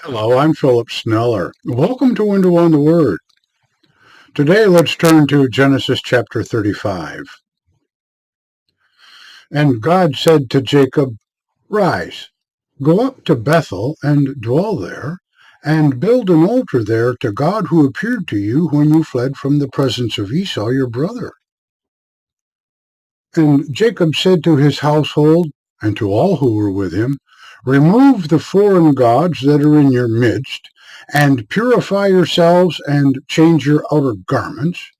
Hello, I'm Philip Sneller. Welcome to Window on the Word. Today, let's turn to Genesis chapter 35. And God said to Jacob, "Rise, go up to Bethel and dwell there, and build an altar there to God who appeared to you when you fled from the presence of Esau your brother." And Jacob said to his household and to all who were with him, "Remove the foreign gods that are in your midst, and purify yourselves and change your outer garments,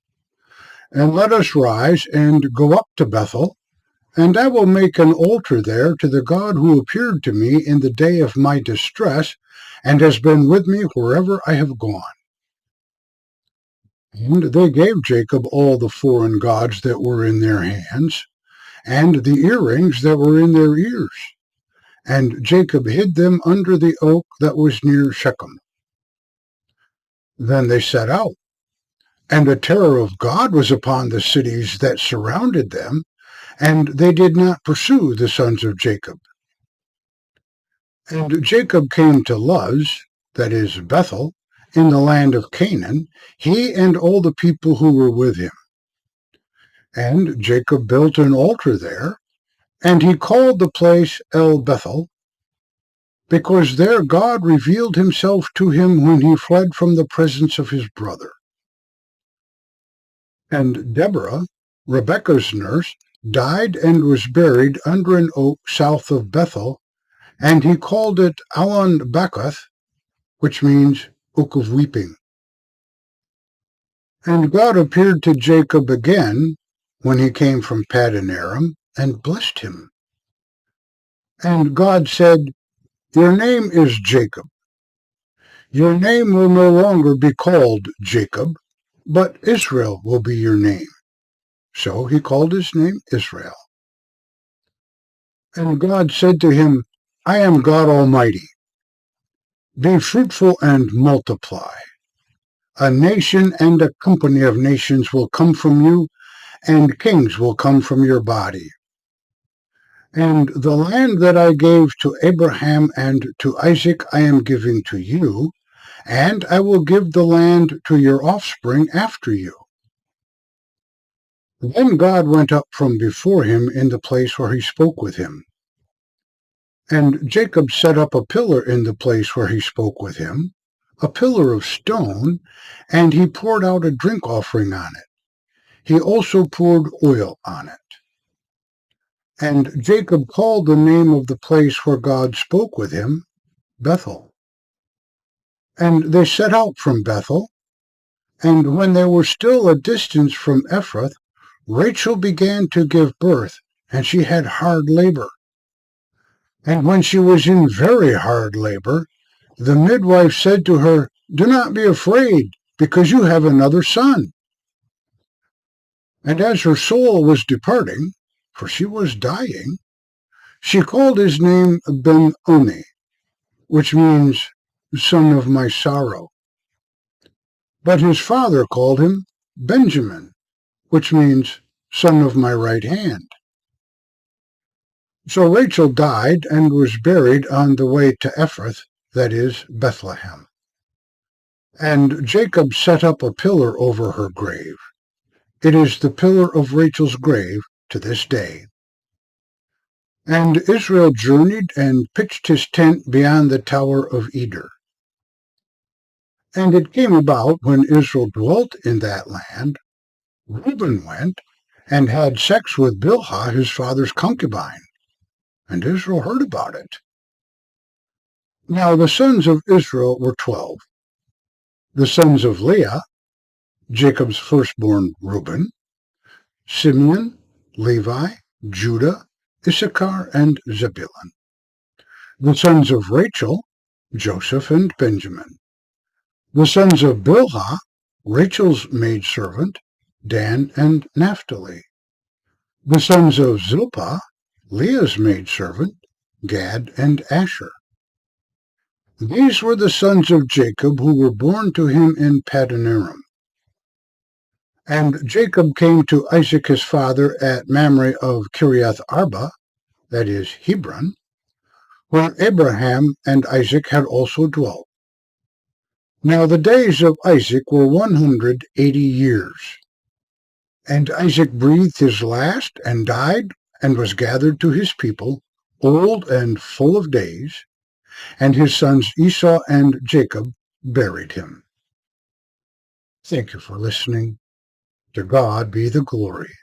and let us rise and go up to Bethel, and I will make an altar there to the God who appeared to me in the day of my distress, and has been with me wherever I have gone." And they gave Jacob all the foreign gods that were in their hands, and the earrings that were in their ears. And Jacob hid them under the oak that was near Shechem. Then they set out, and the terror of God was upon the cities that surrounded them, and they did not pursue the sons of Jacob. And Jacob came to Luz, that is Bethel, in the land of Canaan, he and all the people who were with him. And Jacob built an altar there, and he called the place El Bethel, because there God revealed himself to him when he fled from the presence of his brother. And Deborah, Rebekah's nurse, died and was buried under an oak south of Bethel, and he called it Allon Bacuth, which means Oak of Weeping. And God appeared to Jacob again when he came from Paddan Aram, and blessed him. And God said, "Your name is Jacob. Your name will no longer be called Jacob, but Israel will be your name." So he called his name Israel. And God said to him, "I am God Almighty. Be fruitful and multiply. A nation and a company of nations will come from you, and kings will come from your body. And the land that I gave to Abraham and to Isaac I am giving to you, and I will give the land to your offspring after you." Then God went up from before him in the place where he spoke with him. And Jacob set up a pillar in the place where he spoke with him, a pillar of stone, and he poured out a drink offering on it. He also poured oil on it. And Jacob called the name of the place where God spoke with him Bethel. And they set out from Bethel, and when they were still a distance from Ephrath, Rachel began to give birth, and she had hard labor. And when she was in very hard labor, the midwife said to her, "Do not be afraid, because you have another son." And as her soul was departing, for she was dying, she called his name Ben-Oni, which means son of my sorrow. But his father called him Benjamin, which means son of my right hand. So Rachel died and was buried on the way to Ephrath, that is, Bethlehem. And Jacob set up a pillar over her grave. It is the pillar of Rachel's grave to this day. And Israel journeyed and pitched his tent beyond the tower of Eder. And it came about, when Israel dwelt in that land, Reuben went and had sex with Bilhah, his father's concubine, and Israel heard about it. Now the sons of Israel were 12. The sons of Leah, Jacob's firstborn Reuben, Simeon, Levi, Judah, Issachar, and Zebulun. The sons of Rachel, Joseph and Benjamin. The sons of Bilhah, Rachel's maidservant, Dan and Naphtali. The sons of Zilpah, Leah's maidservant, Gad and Asher. These were the sons of Jacob who were born to him in Paddan Aram. And Jacob came to Isaac his father at Mamre of Kiriath Arba, that is Hebron, where Abraham and Isaac had also dwelt. Now the days of Isaac were 180 years. And Isaac breathed his last and died and was gathered to his people, old and full of days, and his sons Esau and Jacob buried him. Thank you for listening. To God be the glory.